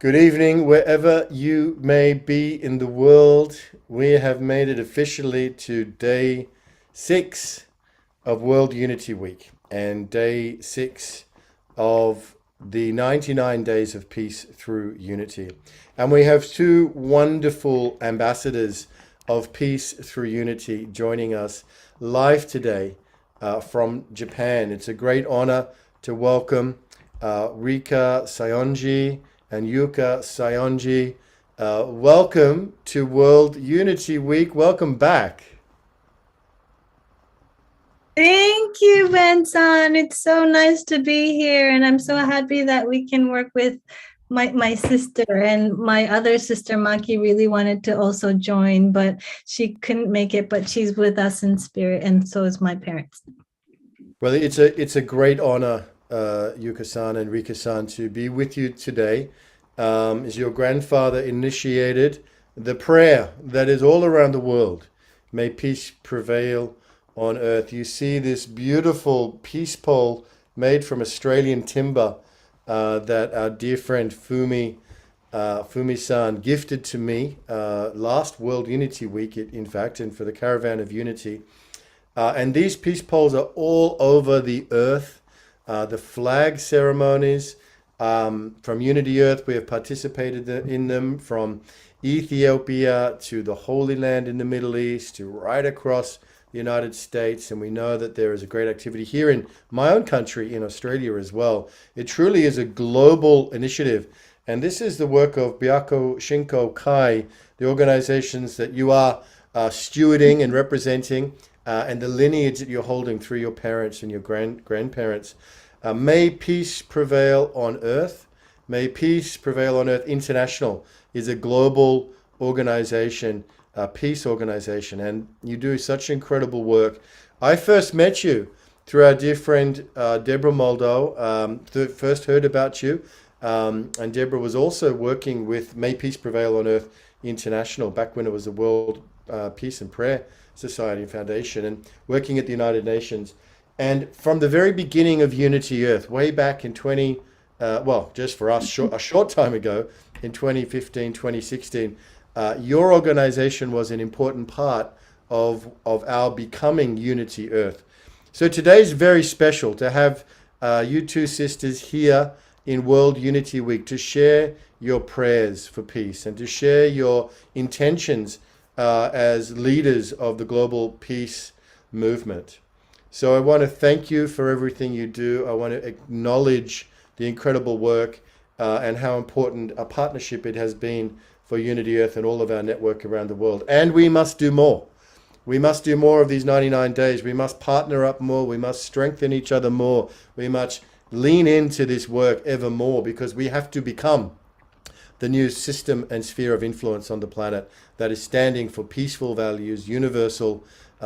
Good evening, wherever you may be in the world. We have made it officially to day 6 of World Unity Week and day 6 of the 99 Days of Peace through Unity. And we have two wonderful ambassadors of peace through unity joining us live today from Japan. It's a great honor to welcome Rika Sayonji and Yuka Sayonji. Welcome to World Unity Week. Welcome back. Thank you, Benson. It's so nice to be here, and I'm so happy that we can work with my sister, and my other sister Maki really wanted to also join, but she couldn't make it, but she's with us in spirit, and so is my parents. Well, it's a great honor, Yuka-san and Rika-san, to be with you today. As your grandfather initiated the prayer that is all around the world, may peace prevail on earth. You see this beautiful peace pole made from Australian timber that our dear friend Fumi-san gifted to me last World Unity Week, in fact, and for the Caravan of Unity. And these peace poles are all over the earth. The flag ceremonies from Unity Earth, we have participated in them from Ethiopia to the Holy Land in the Middle East to right across the United States. And we know that there is a great activity here in my own country, in Australia as well. It truly is a global initiative. And this is the work of Byako Shinko Kai, the organizations that you are stewarding and representing, and the lineage that you're holding through your parents and your grandparents. May peace prevail on earth. May peace prevail on earth. International is a global organization, a peace organization, and you do such incredible work. I first met you through our dear friend Deborah Moldo. First heard about you, and Deborah was also working with May Peace Prevail on Earth International back when it was the World Peace and Prayer Society and Foundation, and working at the United Nations. And from the very beginning of Unity Earth, way back in just for us, a short time ago, in 2015, 2016, your organization was an important part of our becoming Unity Earth. So today is very special to have you two sisters here in World Unity Week to share your prayers for peace and to share your intentions as leaders of the global peace movement. So I want to thank you for everything you do. I want to acknowledge the incredible work and how important a partnership it has been for Unity Earth and all of our network around the world. And we must do more. We must do more of these 99 days. We must partner up more. We must strengthen each other more. We must lean into this work ever more, because we have to become the new system and sphere of influence on the planet that is standing for peaceful values, universal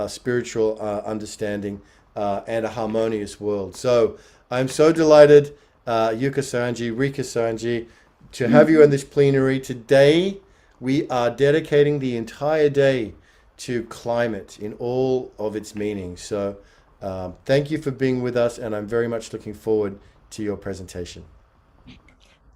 spiritual understanding, and a harmonious world. So I'm so delighted, Yuka Sanji, Rika Sanji, to have you in this plenary. Today, we are dedicating the entire day to climate in all of its meanings. So thank you for being with us, and I'm very much looking forward to your presentation.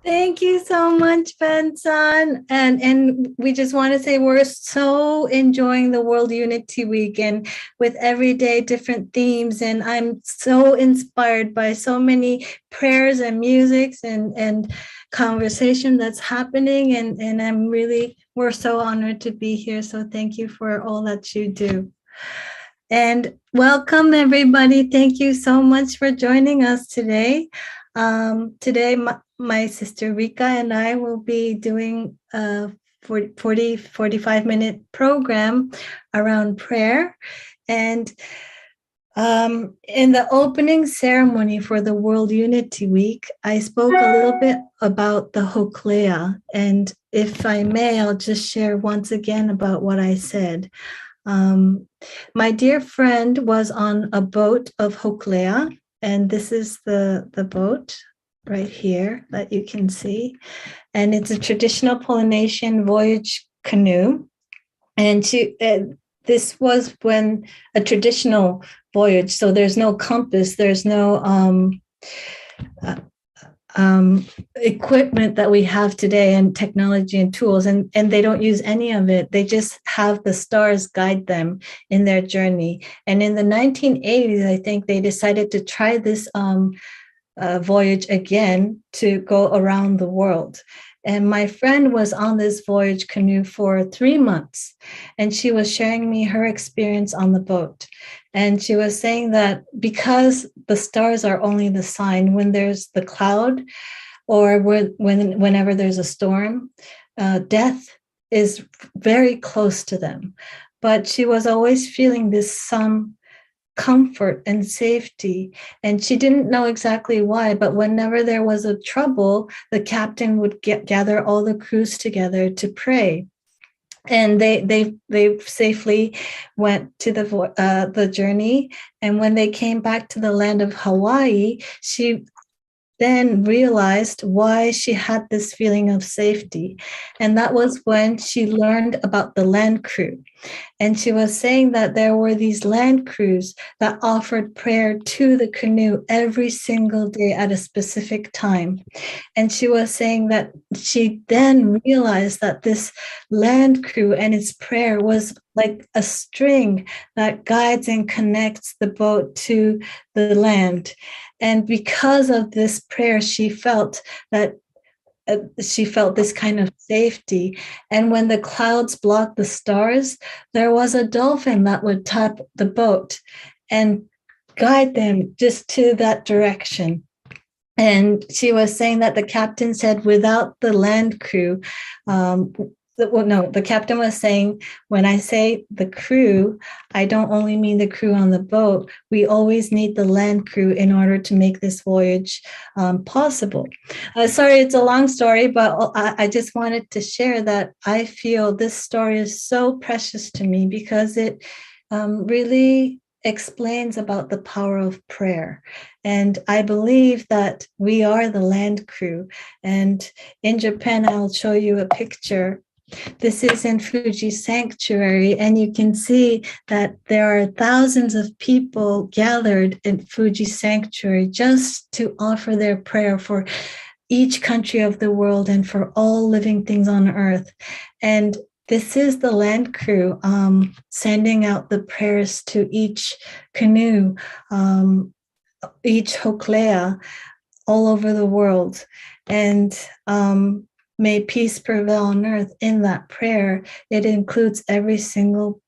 Thank you so much, Benson. And we just want to say we're so enjoying the World Unity Week, and with every day different themes. And I'm so inspired by so many prayers and musics and conversation that's happening. And we're so honored to be here. So thank you for all that you do. And welcome, everybody. Thank you so much for joining us today. Today, my sister Rika and I will be doing a 45-minute program around prayer. And in the opening ceremony for the World Unity Week, I spoke a little bit about the Hoklea. And if I may, I'll just share once again about what I said. My dear friend was on a boat of Hoklea, and this is the boat right here that you can see. And it's a traditional Polynesian voyage canoe. And this was when a traditional voyage, so there's no compass, there's no equipment that we have today and technology and tools, and they don't use any of it. They just have the stars guide them in their journey. And in the 1980s, I think they decided to try this voyage again to go around the world. And my friend was on this voyage canoe for 3 months, and she was sharing me her experience on the boat. And she was saying that because the stars are only the sign when there's the cloud or whenever there's a storm, death is very close to them. But she was always feeling this some comfort and safety. And she didn't know exactly why, but whenever there was a trouble, the captain would gather all the crews together to pray. And they safely went to the journey. And when they came back to the land of Hawaii, she then realized why she had this feeling of safety. And that was when she learned about the land crew. And she was saying that there were these land crews that offered prayer to the canoe every single day at a specific time. And she was saying that she then realized that this land crew and its prayer was like a string that guides and connects the boat to the land. And because of this prayer, she felt this kind of safety. And when the clouds blocked the stars, there was a dolphin that would tap the boat and guide them just to that direction. And she was saying that the captain said without the land crew, the captain was saying, when I say the crew, I don't only mean the crew on the boat. We always need the land crew in order to make this voyage possible. Sorry, it's a long story, but I just wanted to share that I feel this story is so precious to me because it really explains about the power of prayer. And I believe that we are the land crew. And in Japan, I'll show you a picture. This is in Fuji Sanctuary, and you can see that there are thousands of people gathered in Fuji Sanctuary just to offer their prayer for each country of the world and for all living things on earth. And this is the land crew sending out the prayers to each canoe, each hoklea all over the world. And may peace prevail on earth. In that prayer, it includes every single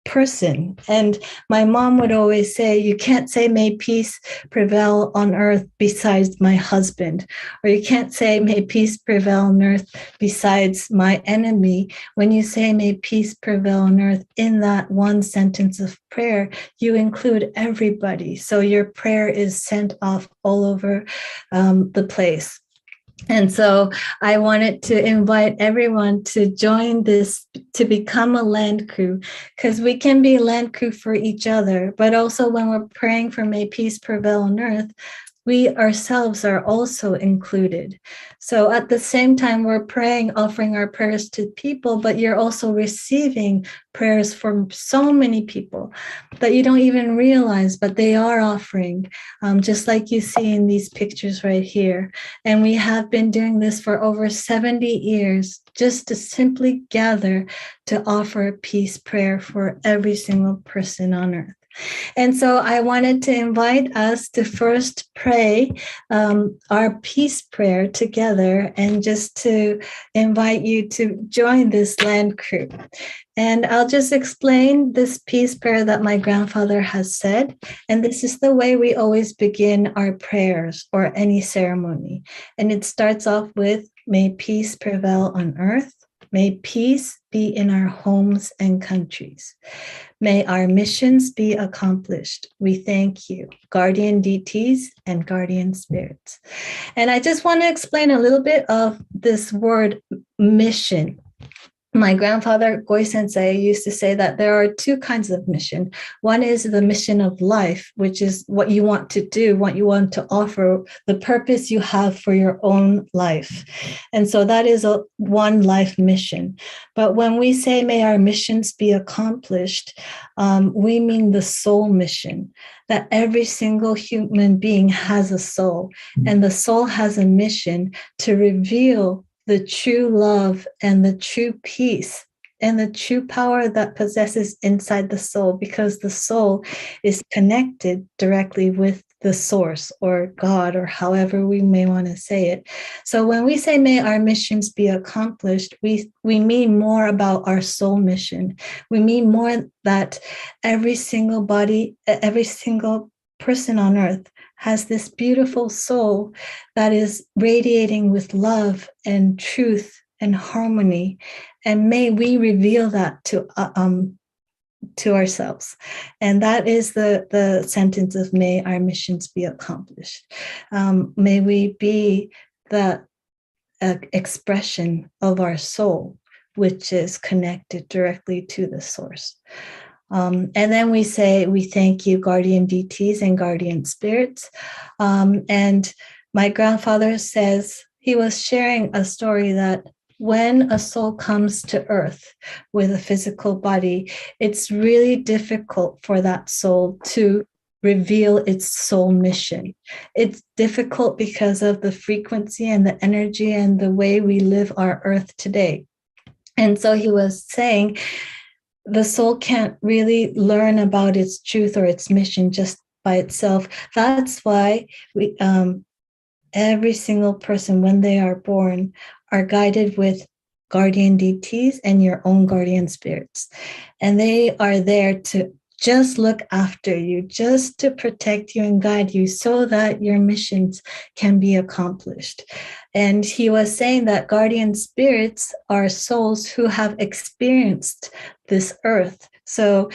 person. And my mom would always say, you can't say may peace prevail on earth besides my husband, or you can't say may peace prevail on earth besides my enemy. When you say may peace prevail on earth in that one sentence of prayer, you include everybody. So your prayer is sent off all over the place. And so I wanted to invite everyone to join this, to become a land crew, because we can be land crew for each other, but also when we're praying for may peace prevail on earth, we ourselves are also included. So at the same time, we're praying, offering our prayers to people, but you're also receiving prayers from so many people that you don't even realize, but they are offering, just like you see in these pictures right here. And we have been doing this for over 70 years, just to simply gather to offer a peace prayer for every single person on earth. And so I wanted to invite us to first pray our peace prayer together, and just to invite you to join this land crew. And I'll just explain this peace prayer that my grandfather has said. And this is the way we always begin our prayers or any ceremony. And it starts off with, may peace prevail on earth. May peace be in our homes and countries. May our missions be accomplished. We thank you, guardian deities and guardian spirits. And I just want to explain a little bit of this word mission. my grandfather, Goi Sensei, used to say that there are two kinds of mission. One is the mission of life, which is what you want to do, what you want to offer, the purpose you have for your own life. And so that is a one life mission. But when we say, may our missions be accomplished, we mean the soul mission, that every single human being has a soul, and the soul has a mission to reveal the true love and the true peace and the true power that possesses inside the soul, because the soul is connected directly with the source or God, or however we may want to say it. So when we say may our missions be accomplished, we mean more about our soul mission. We mean more that every single body, every single person on earth has this beautiful soul that is radiating with love and truth and harmony. And may we reveal that to ourselves. And that is the sentence of may our missions be accomplished. May we be the expression of our soul, which is connected directly to the source. And then we say, we thank you, guardian deities and guardian spirits. And my grandfather says, he was sharing a story that when a soul comes to earth with a physical body, it's really difficult for that soul to reveal its soul mission. It's difficult because of the frequency and the energy and the way we live our earth today. And so he was saying, the soul can't really learn about its truth or its mission just by itself. That's why we, every single person, when they are born, are guided with guardian deities and your own guardian spirits. And they are there to just look after you, just to protect you and guide you so that your missions can be accomplished. And he was saying that guardian spirits are souls who have experienced this earth. So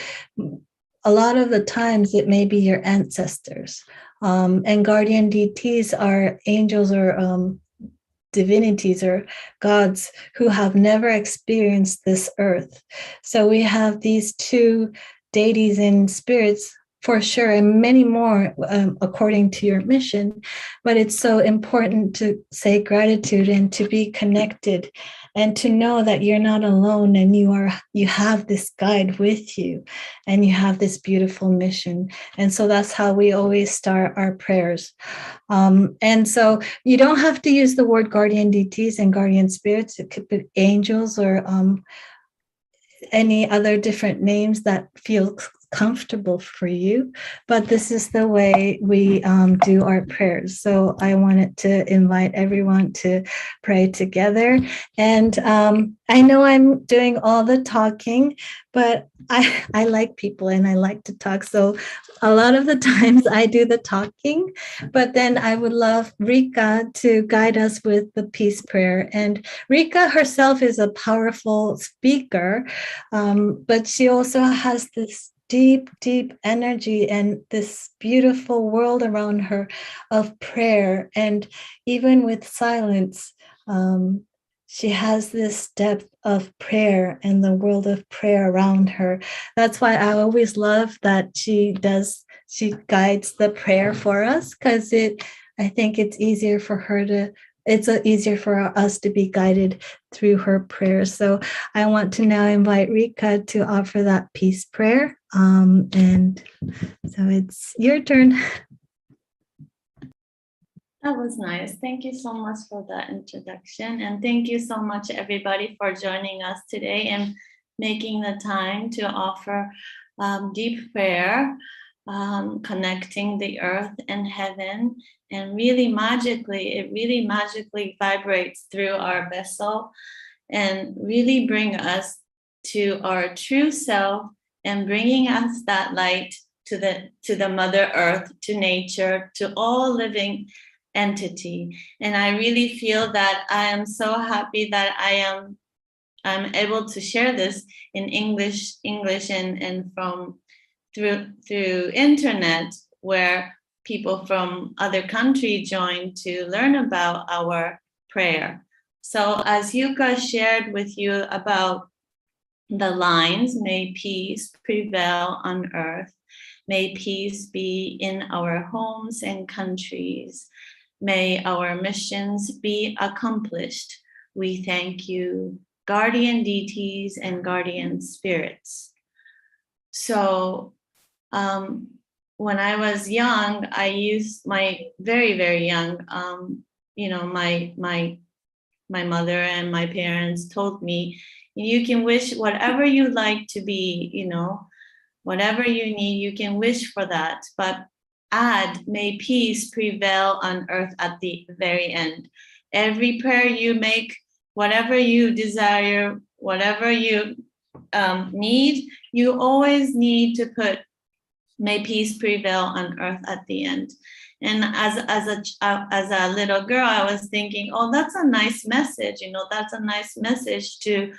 a lot of the times it may be your ancestors. And guardian deities are angels or divinities or gods who have never experienced this earth. So we have these two deities and spirits for sure, and many more according to your mission. But it's so important to say gratitude and to be connected and to know that you're not alone, and you have this guide with you, and you have this beautiful mission. And so that's how we always start our prayers. And so you don't have to use the word guardian deities and guardian spirits. It could be angels or any other different names that feel comfortable for you, but this is the way we do our prayers. So I wanted to invite everyone to pray together. And I know I'm doing all the talking, but I like people and I like to talk. So a lot of the times I do the talking, but then I would love Rika to guide us with the peace prayer. And Rika herself is a powerful speaker, but she also has this deep energy and this beautiful world around her of prayer. And even with silence, she has this depth of prayer and the world of prayer around her. That's why I always love that she guides the prayer for us, because I think it's easier for her to it's easier for us to be guided through her prayers. So I want to now invite Rika to offer that peace prayer. And so it's your turn. That was nice. Thank you so much for that introduction. And thank you so much, everybody, for joining us today and making the time to offer deep prayer, connecting the earth and heaven. And it really magically vibrates through our vessel and really bring us to our true self and bringing us that light to the Mother Earth, to nature, to all living entity. And I really feel that I am so happy that I'm able to share this in English and from through internet, where people from other countries join to learn about our prayer. So as Yuka shared with you about the lines, may peace prevail on earth. May peace be in our homes and countries. May our missions be accomplished. We thank you, guardian deities and guardian spirits. So when I was young, I used my very, very young, my mother and my parents told me, you can wish whatever you like to be, whatever you need, you can wish for that. But add, may peace prevail on earth at the very end. Every prayer you make, whatever you desire, whatever you need, you always need to put, may peace prevail on earth at the end. And as a little girl, I was thinking, oh, that's a nice message. That's a nice message to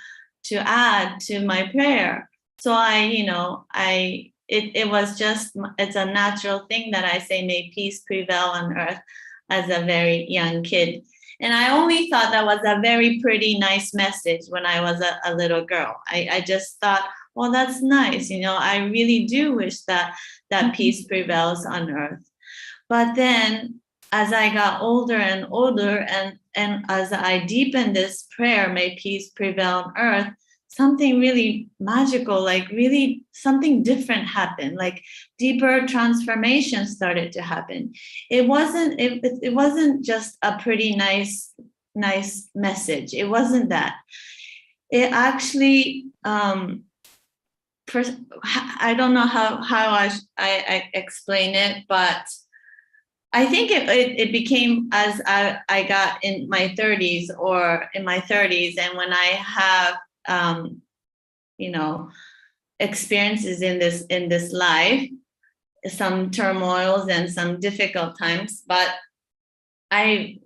add to my prayer. So it's a natural thing that I say, may peace prevail on earth, as a very young kid. And I only thought that was a very pretty, nice message when I was a little girl. I just thought, well, that's nice. I really do wish that peace prevails on earth. But then as I got older and older, and as I deepened this prayer, may peace prevail on earth, something really magical, like really something different happened, like deeper transformation started to happen. It wasn't just a pretty nice message. It wasn't that. It actually, I don't know how I explain it, but I think it became as I got in my 30s, and when I have experiences in this life, some turmoils and some difficult times, but I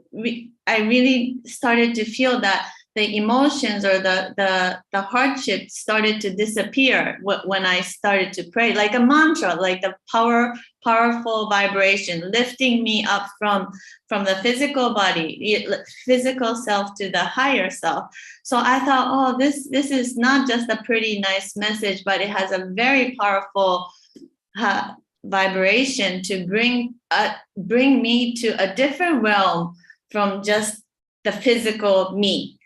really started to feel that the emotions or the hardship started to disappear when I started to pray, like a mantra, like the powerful vibration lifting me up from the physical body, physical self, to the higher self. So I thought, oh, this is not just a pretty nice message, but it has a very powerful vibration to bring me to a different realm from just the physical me.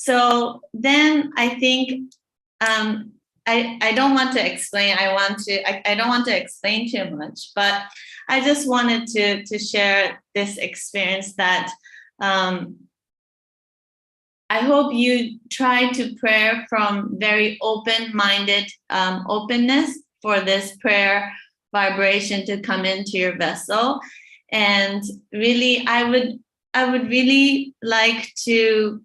So then I think I don't want to explain. I don't want to explain too much, but I just wanted to share this experience that I hope you try to pray from very open-minded openness for this prayer vibration to come into your vessel. And really, I would really like to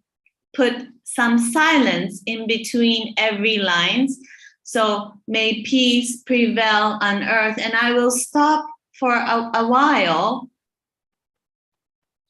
put some silence in between every lines. So may peace prevail on earth. And I will stop for a while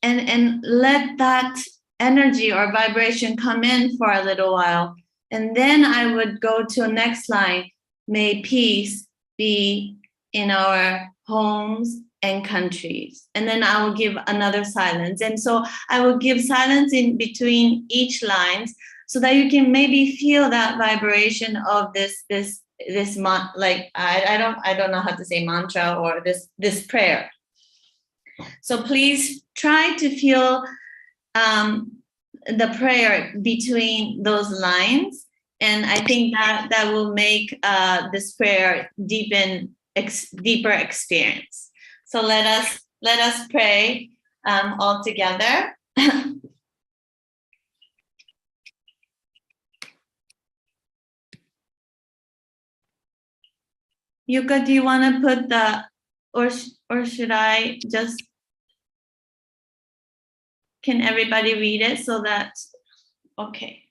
and let that energy or vibration come in for a little while. And then I would go to the next line, may peace be in our homes and countries. And then I will give another silence. And so I will give silence in between each lines so that you can maybe feel that vibration of this like I don't know how to say mantra or this prayer. So please try to feel the prayer between those lines. And I think that will make this prayer deeper experience. So let us pray all together. Yuka, do you want to put or should I just? Can everybody read it so that? Okay.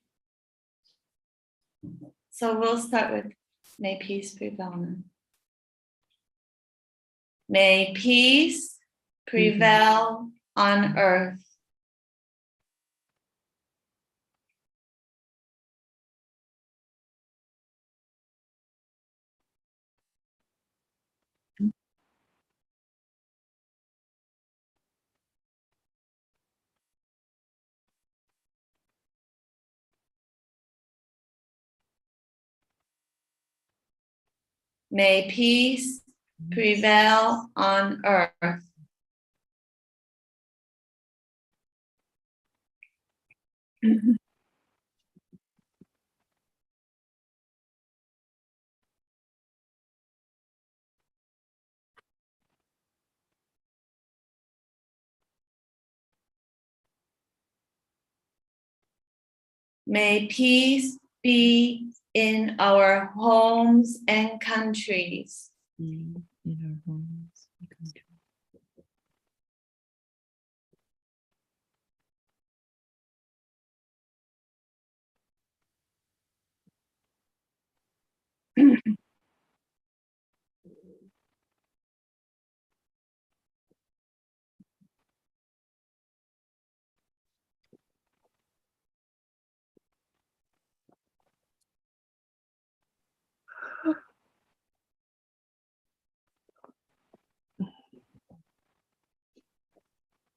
So we'll start with may peace prevail. May peace prevail on earth. May peace prevail on earth. May peace be in our homes and countries. In our homes and country.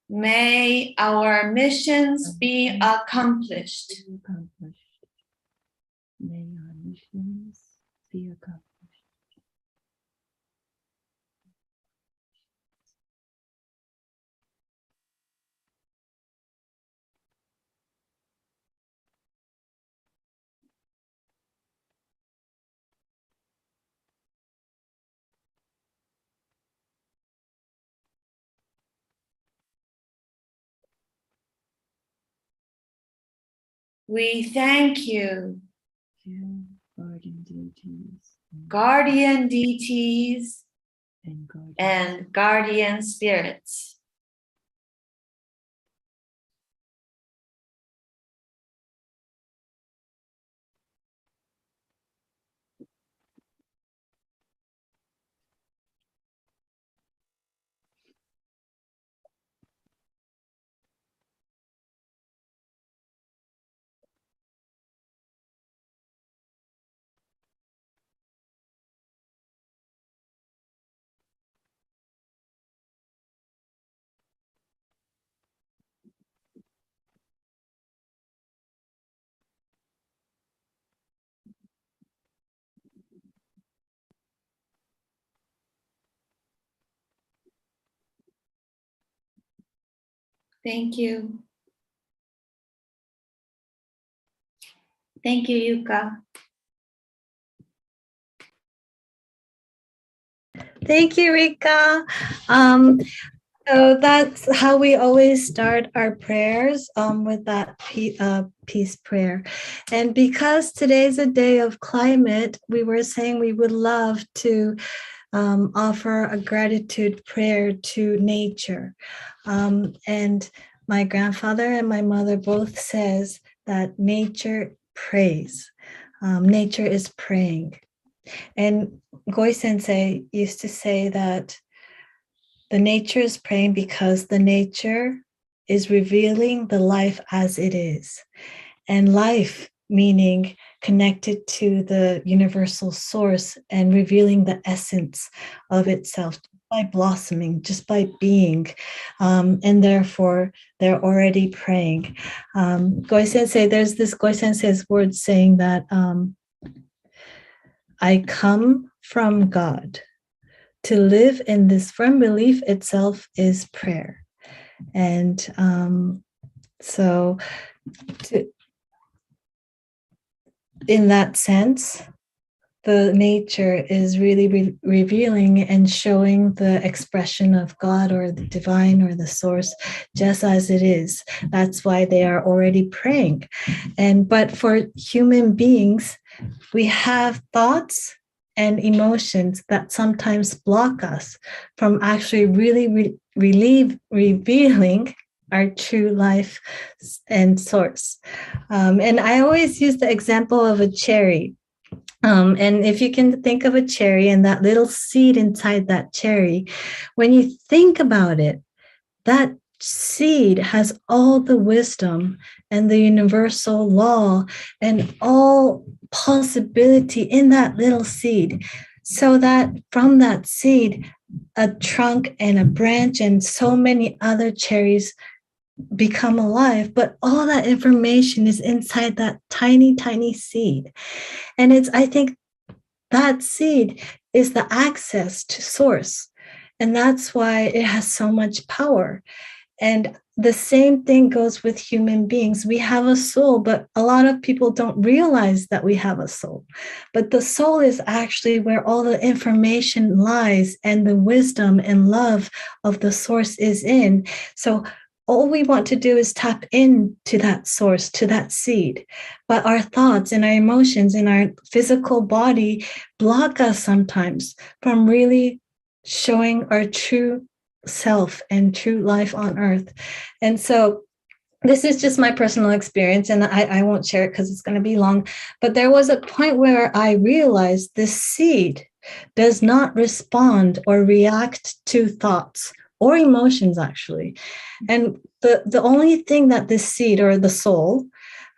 May our missions be accomplished. May our missions be accomplished. We thank you, You, guardian deities, guardian deities and guardians. and guardian spirits. Thank you. Thank you, Yuka. Thank you, Rika. So that's how we always start our prayers, with that peace prayer. And because today's a day of climate, we were saying we would love to offer a gratitude prayer to nature. And my grandfather and my mother both says that nature prays. Nature is praying. And Goi Sensei used to say that the nature is praying because the nature is revealing the life as it is. And life meaning connected to the universal source and revealing the essence of itself by blossoming, just by being. And therefore, they're already praying. Goi Sensei, there's this Goi Sensei's word saying that I come from God. To live in this firm belief itself is prayer. And in that sense, the nature is really revealing and showing the expression of God or the divine or the source just as it is. That's why they are already praying. But for human beings, we have thoughts and emotions that sometimes block us from actually really revealing our true life and source. And I always use the example of a cherry. And if you can think of a cherry and that little seed inside that cherry, when you think about it, that seed has all the wisdom and the universal law and all possibility in that little seed, so that from that seed, a trunk and a branch and so many other cherries become alive. But all that information is inside that tiny seed. And I think that seed is the access to source. And that's why it has so much power. And the same thing goes with human beings. We have a soul, but a lot of people don't realize that we have a soul. But the soul is actually where all the information lies, and the wisdom and love of the source is in. So all we want to do is tap into that source, to that seed. But our thoughts and our emotions and our physical body block us sometimes from really showing our true self and true life on earth. And so this is just my personal experience, and I won't share it because it's going to be long. But there was a point where I realized this seed does not respond or react to thoughts or emotions, actually. And the only thing that this seed or the soul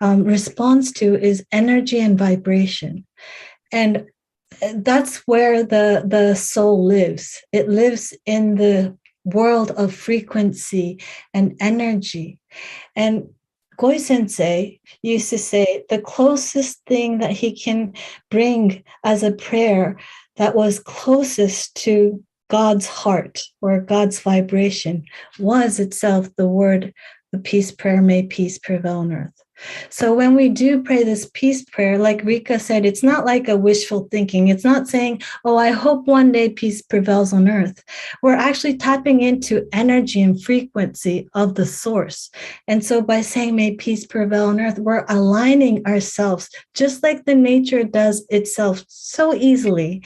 responds to is energy and vibration. And that's where the soul lives. It lives in the world of frequency and energy. And Goi Sensei used to say the closest thing that he can bring as a prayer that was closest to God's heart or God's vibration was itself the word, the peace prayer, may peace prevail on earth. So when we do pray this peace prayer, like Rika said, it's not like a wishful thinking. It's not saying, oh, I hope one day peace prevails on earth. We're actually tapping into energy and frequency of the source. And so by saying, may peace prevail on earth, we're aligning ourselves just like the nature does itself so easily.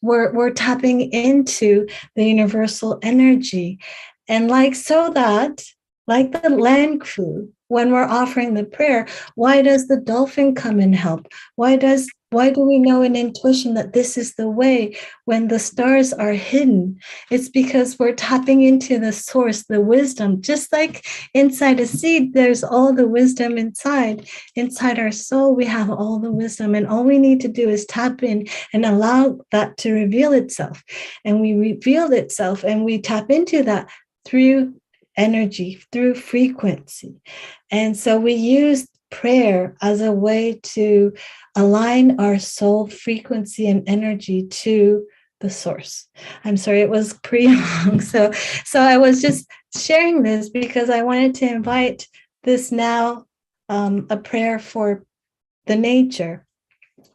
We're tapping into the universal energy. And like the land crew, when we're offering the prayer, why does the dolphin come and help? Why do we know in intuition that this is the way when the stars are hidden? It's because we're tapping into the source, the wisdom. Just like inside a seed, there's all the wisdom inside. Inside our soul, we have all the wisdom. And all we need to do is tap in and allow that to reveal itself. And we reveal itself and we tap into that through energy, through frequency. And so we use prayer as a way to align our soul frequency and energy to the source. I'm sorry, it was pretty long. So I was just sharing this because I wanted to invite this now, a prayer for the nature.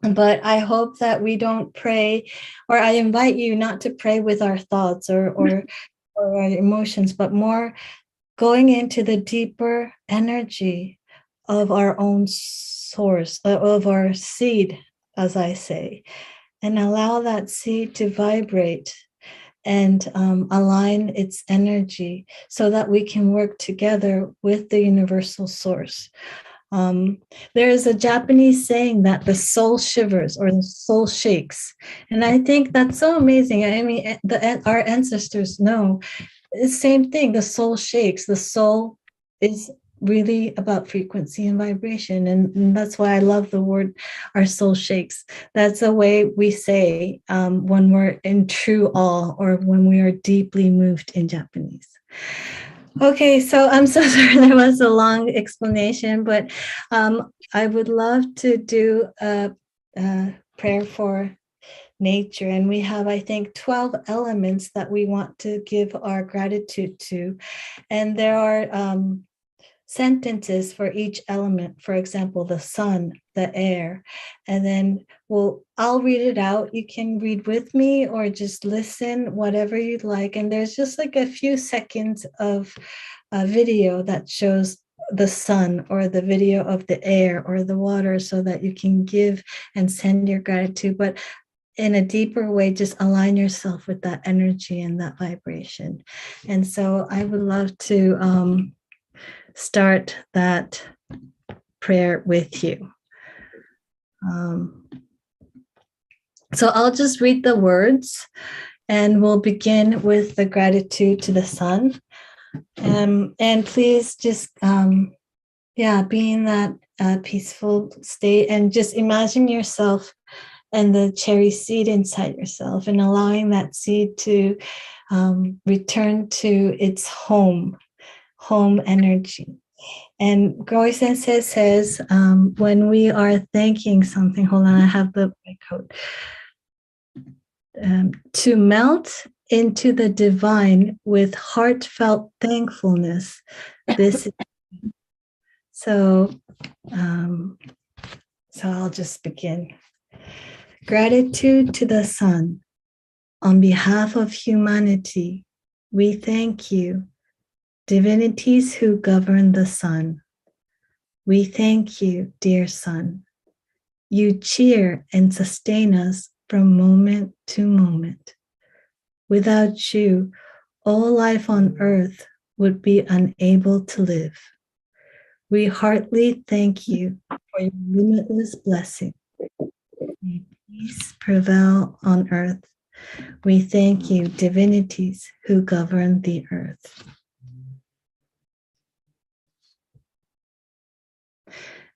But I hope that we don't pray, or I invite you not to pray with our thoughts or our emotions, but more going into the deeper energy of our own source, of our seed, as I say, and allow that seed to vibrate and align its energy so that we can work together with the universal source. There is a Japanese saying that the soul shivers or the soul shakes. And I think that's so amazing. I mean, our ancestors know the same thing. The soul shakes. The soul is really about frequency and vibration. And that's why I love the word, our soul shakes. That's a way we say when we're in true awe or when we are deeply moved in Japanese. Okay, so I'm so sorry there was a long explanation, but I would love to do a prayer for nature. And we have, I think, 12 elements that we want to give our gratitude to. And there are sentences for each element. For example, the sun, the air. And then I'll read it out. You can read with me or just listen, whatever you'd like. And there's just like a few seconds of a video that shows the sun or the video of the air or the water so that you can give and send your gratitude. But in a deeper way, just align yourself with that energy and that vibration. And so I would love to start that prayer with you. So I'll just read the words and we'll begin with the gratitude to the sun. And please just, be in that peaceful state and just imagine yourself and the cherry seed inside yourself and allowing that seed to return to its home energy. And Goi Sensei says, when we are thanking something, hold on, I have my code. to melt into the divine with heartfelt thankfulness. This so so I'll just begin. Gratitude to the sun. On behalf of humanity, we thank you, divinities who govern the sun. We thank you, dear sun. You cheer and sustain us from moment to moment. Without you, all life on earth would be unable to live. We heartily thank you for your limitless blessing. May peace prevail on earth. We thank you, divinities who govern the earth.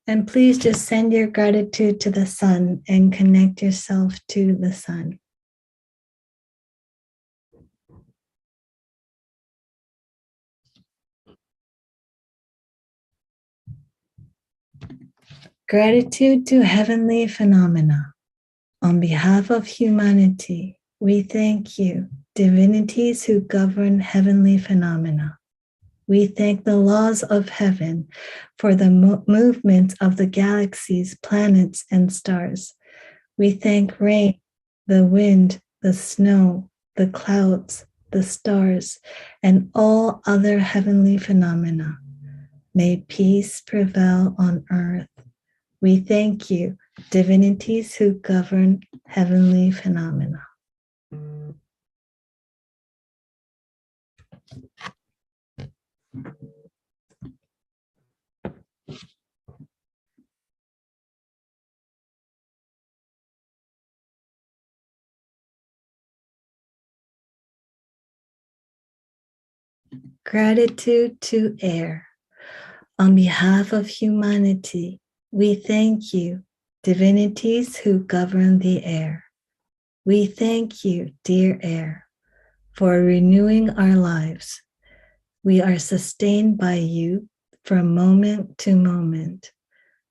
And please just send your gratitude to the sun and connect yourself to the sun. Gratitude to heavenly phenomena. On behalf of humanity, we thank you, divinities who govern heavenly phenomena. We thank the laws of heaven for the movement of the galaxies, planets, and stars. We thank rain, the wind, the snow, the clouds, the stars, and all other heavenly phenomena. May peace prevail on earth. We thank you, divinities who govern heavenly phenomena. Gratitude to air. On behalf of humanity, we thank you, divinities who govern the air. We thank you, dear air, for renewing our lives. We are sustained by you from moment to moment.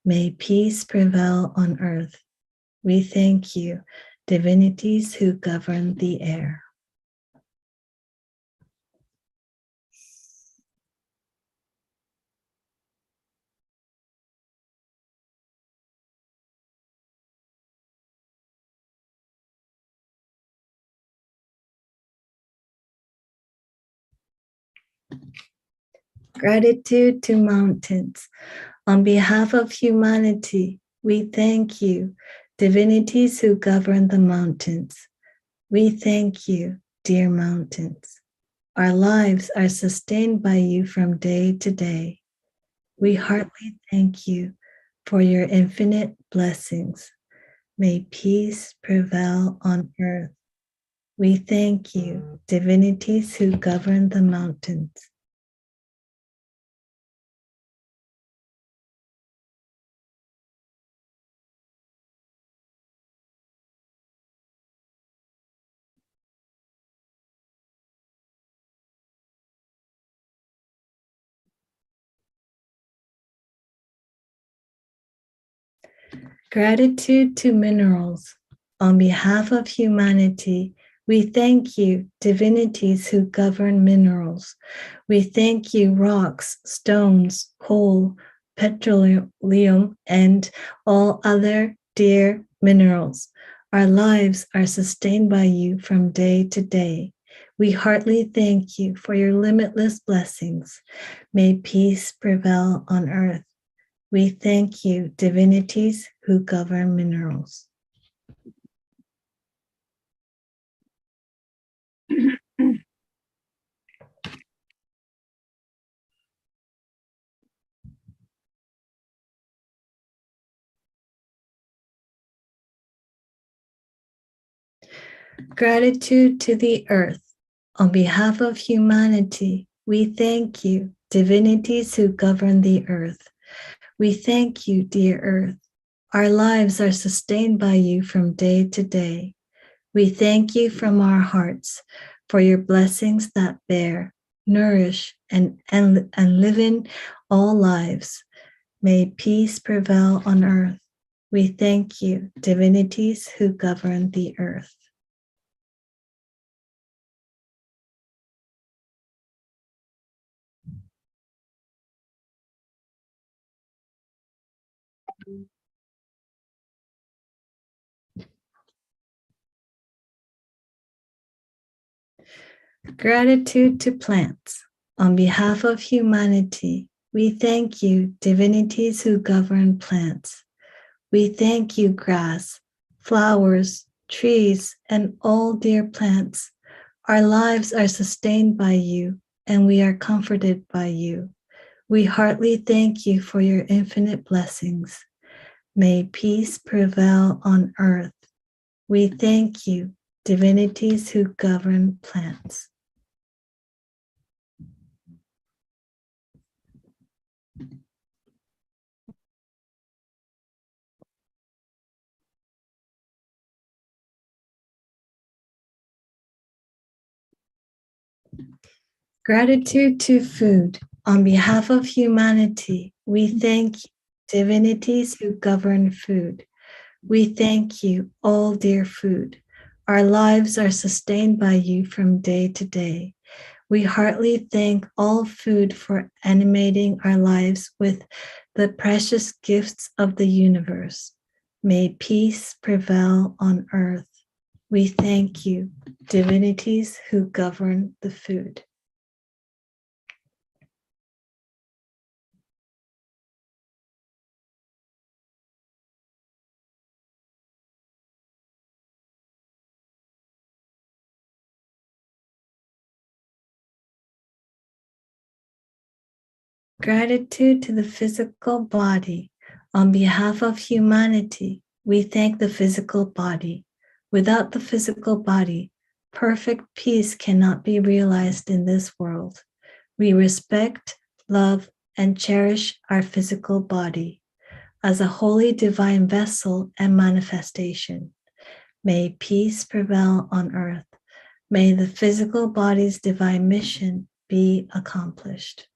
May peace prevail on earth. We thank you, divinities who govern the air. Gratitude to mountains. On behalf of humanity, we thank you, divinities who govern the mountains. We thank you, dear mountains. Our lives are sustained by you from day to day. We heartily thank you for your infinite blessings. May peace prevail on earth. We thank you, divinities who govern the mountains. Gratitude to minerals. On behalf of humanity, we thank you, divinities who govern minerals. We thank you, rocks, stones, coal, petroleum, and all other dear minerals. Our lives are sustained by you from day to day. We heartily thank you for your limitless blessings. May peace prevail on earth. We thank you, divinities who govern minerals. Gratitude to the earth. On behalf of humanity, we thank you, divinities who govern the earth. We thank you, dear earth. Our lives are sustained by you from day to day. We thank you from our hearts for your blessings that bear, nourish, and live in all lives. May peace prevail on earth. We thank you, divinities who govern the earth. Gratitude to plants. On behalf of humanity, we thank you, divinities who govern plants. We thank you, grass, flowers, trees, and all dear plants. Our lives are sustained by you, and we are comforted by you. We heartily thank you for your infinite blessings. May peace prevail on earth. We thank you, divinities who govern plants. Gratitude to food. On behalf of humanity, we thank you, divinities who govern food. We thank you, all dear food. Our lives are sustained by you from day to day. We heartily thank all food for animating our lives with the precious gifts of the universe. May peace prevail on earth. We thank you, divinities who govern the food. Gratitude to the physical body. On behalf of humanity, we thank the physical body. Without the physical body, perfect peace cannot be realized in this world. We respect, love, and cherish our physical body as a holy divine vessel and manifestation. May peace prevail on earth. May the physical body's divine mission be accomplished.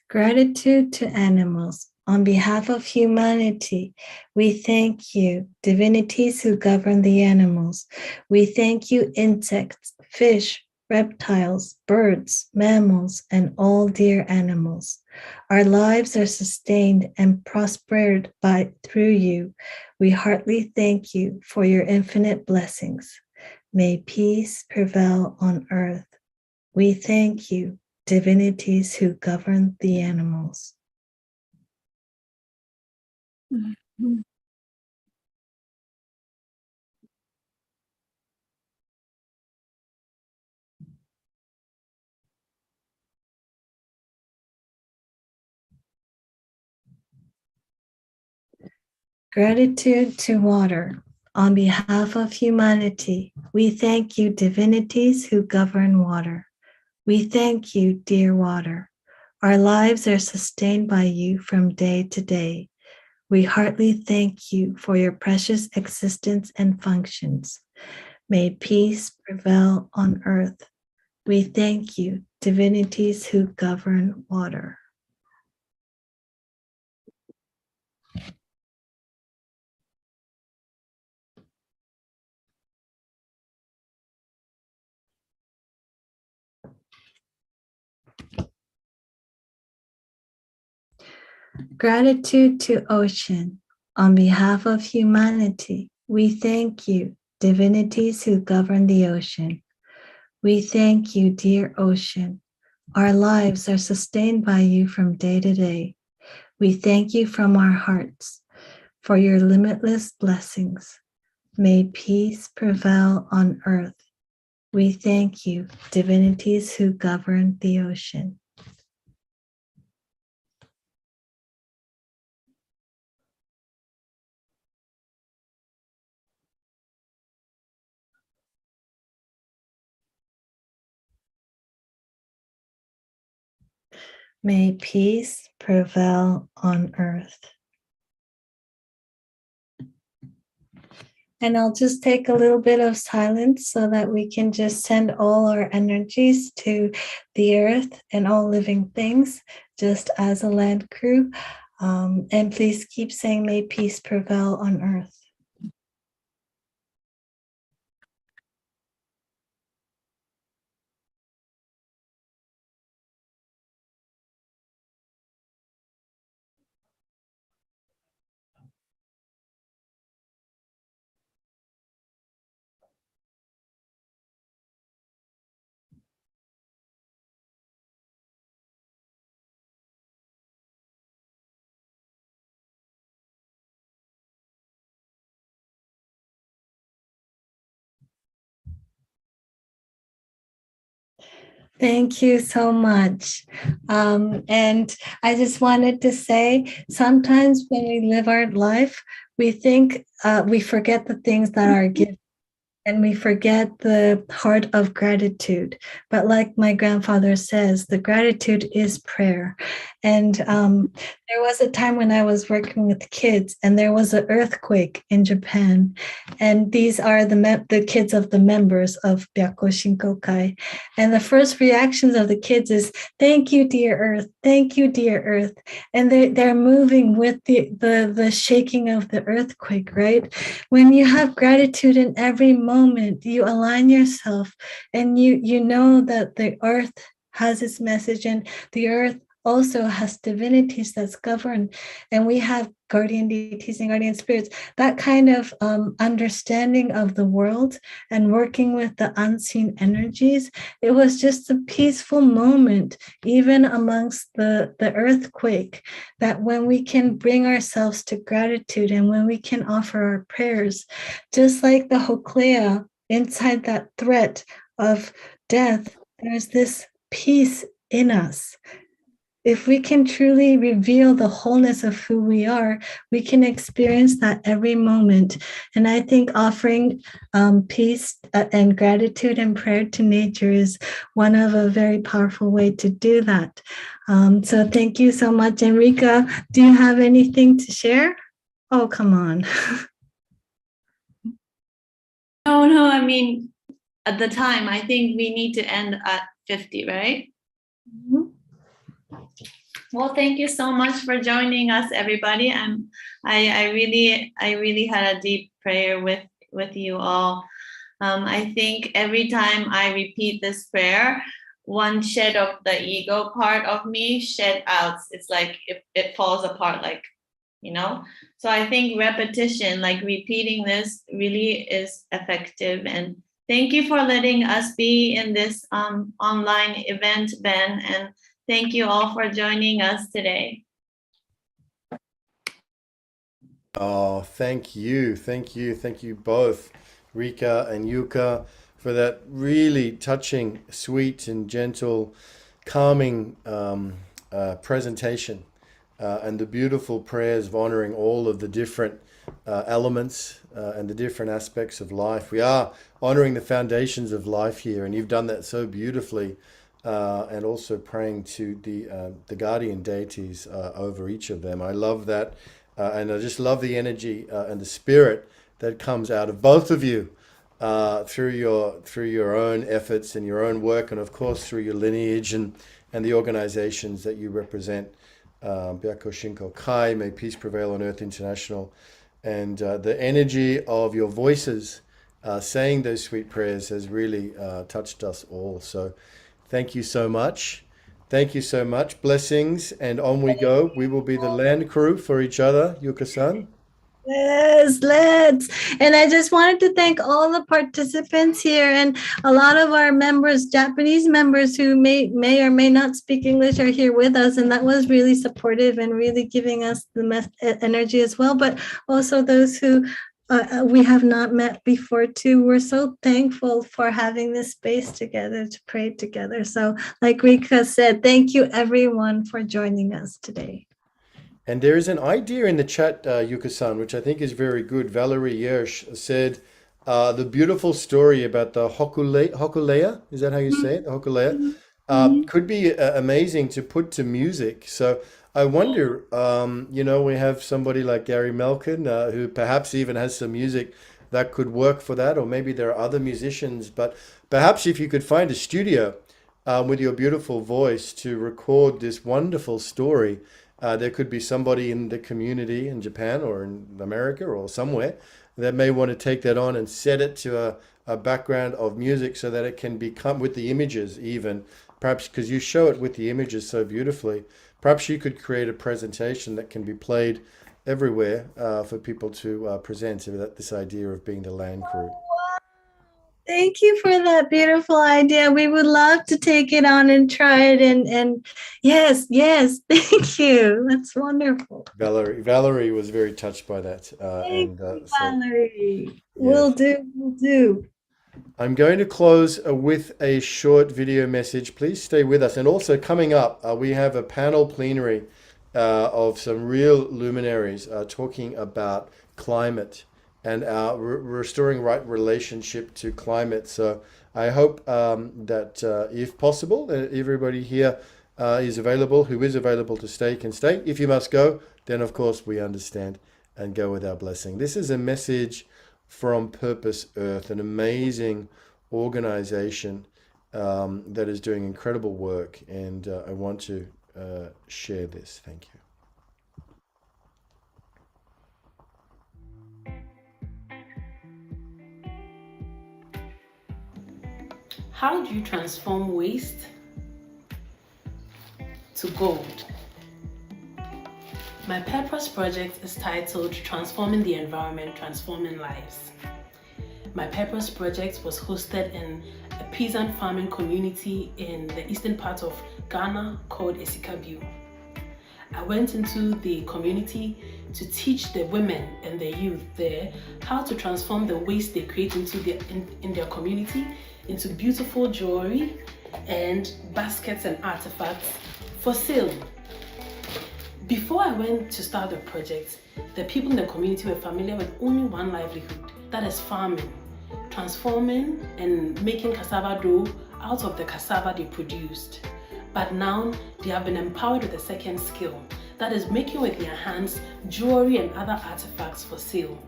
Gratitude to animals. On behalf of humanity, we thank you, divinities who govern the animals. We thank you, insects, fish, reptiles, birds, mammals, and all dear animals. Our lives are sustained and prospered through you. We heartily thank you for your infinite blessings. May peace prevail on earth. We thank you, divinities who govern the animals. Gratitude to water. On behalf of humanity, we thank you, divinities who govern water. We thank you, dear water. Our lives are sustained by you from day to day. We heartily thank you for your precious existence and functions. May peace prevail on earth. We thank you, divinities who govern water. Gratitude to ocean. On behalf of humanity, we thank you, divinities who govern the ocean. We thank you, dear ocean. Our lives are sustained by you from day to day. We thank you from our hearts for your limitless blessings. May peace prevail on earth. We thank you, divinities who govern the ocean. May peace prevail on earth. And I'll just take a little bit of silence so that we can just send all our energies to the earth and all living things, just as a land crew. And please keep saying, may peace prevail on earth. Thank you so much. And I just wanted to say, sometimes when we live our life, we think we forget the things that are given. And we forget the heart of gratitude. But like my grandfather says, the gratitude is prayer. And there was a time when I was working with kids, and there was an earthquake in Japan. And these are the kids of the members of Byaku Shinkokai. And the first reactions of the kids is, thank you, dear earth. Thank you, dear earth. And they're moving with the shaking of the earthquake, right? When you have gratitude in every moment, you align yourself, and you know that the earth has its message, and the earth also has divinities that's governed, and we have guardian deities and guardian spirits. That kind of understanding of the world and working with the unseen energies, it was just a peaceful moment, even amongst the earthquake, that when we can bring ourselves to gratitude and when we can offer our prayers, just like the Hoklea, inside that threat of death, there's this peace in us. If we can truly reveal the wholeness of who we are, we can experience that every moment. And I think offering peace and gratitude and prayer to nature is one of a very powerful way to do that. So thank you so much. Enrica, do you have anything to share? Oh, come on. No, I mean, at the time, I think we need to end at 50, right? Mhm. Well, thank you so much for joining us, everybody. I really had a deep prayer with you all. I think every time I repeat this prayer, one shed of the ego part of me shed out. It's like it falls apart, like, you know. So I think repetition, like repeating this, really is effective. And thank you for letting us be in this online event, Ben. And thank you all for joining us today. Oh, thank you. Thank you. Thank you both, Rika and Yuka, for that really touching, sweet, and gentle, calming presentation, and the beautiful prayers of honoring all of the different elements and the different aspects of life. We are honoring the foundations of life here, and you've done that so beautifully. And also praying to the guardian deities over each of them. I love that. And I just love the energy and the spirit that comes out of both of you through your own efforts and your own work, and of course through your lineage and the organizations that you represent. Byaku Shinko Kai, May Peace Prevail on Earth International, and the energy of your voices saying those sweet prayers has really touched us all. So thank you so much. Thank you so much. Blessings, and on we go. We will be the land crew for each other, Yuka-san. Yes, let's. And I just wanted to thank all the participants here, and a lot of our members, Japanese members who may or may not speak English, are here with us, and that was really supportive and really giving us the energy as well. But also those who we have not met before too. We're so thankful for having this space together to pray together. So, like Rika said, thank you everyone for joining us today. And there is an idea in the chat, Yuka-san, which I think is very good. Valerie Yersh said the beautiful story about the Hokulea, is that how you say it? The Hokulea, could be amazing to put to music. So I wonder, we have somebody like Gary Melkin who perhaps even has some music that could work for that, or maybe there are other musicians, but perhaps if you could find a studio with your beautiful voice to record this wonderful story, There could be somebody in the community in Japan or in America or somewhere that may want to take that on and set it to a background of music so that it can become with the images even. Perhaps because you show it with the images so beautifully, perhaps you could create a presentation that can be played everywhere for people to present. So that this idea of being the land crew. Thank you for that beautiful idea. We would love to take it on and try it. And yes, thank you. That's wonderful. Valerie was very touched by that. Thank you, So, Valerie. yes. We'll do. I'm going to close with a short video message. Please stay with us. And also coming up, we have a panel plenary of some real luminaries talking about climate and our restoring right relationship to climate. So I hope that if possible, everybody here is available, who is available to stay can stay. If you must go, then of course we understand and go with our blessing. This is a message from Purpose Earth, an amazing organization that is doing incredible work, and I want to share this. Thank you. How do you transform waste to gold? My purpose project is titled Transforming the Environment, Transforming Lives. My purpose project was hosted in a peasant farming community in the eastern part of Ghana called Esikabu. I went into the community to teach the women and the youth there how to transform the waste they create in their community into beautiful jewelry and baskets and artifacts for sale. Before I went to start the project, the people in the community were familiar with only one livelihood, that is farming, transforming and making cassava dough out of the cassava they produced. But now they have been empowered with a second skill, that is making with their hands jewelry and other artifacts for sale.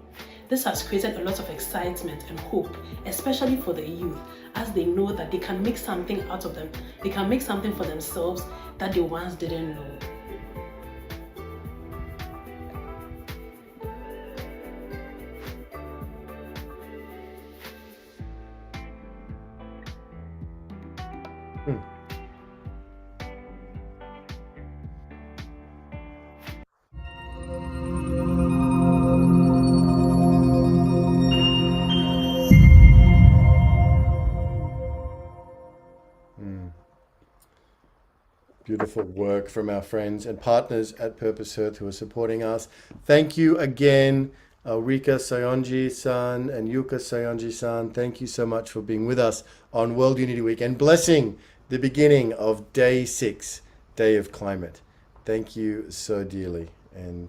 This has created a lot of excitement and hope, especially for the youth, as they know that they can make something out of them. They can make something for themselves that they once didn't know. Beautiful work from our friends and partners at Purpose Earth who are supporting us. Thank you again, Rika Sayonji-san and Yuka Sayonji-san. Thank you so much for being with us on World Unity Week and blessing the beginning of Day 6, Day of Climate. Thank you so dearly. And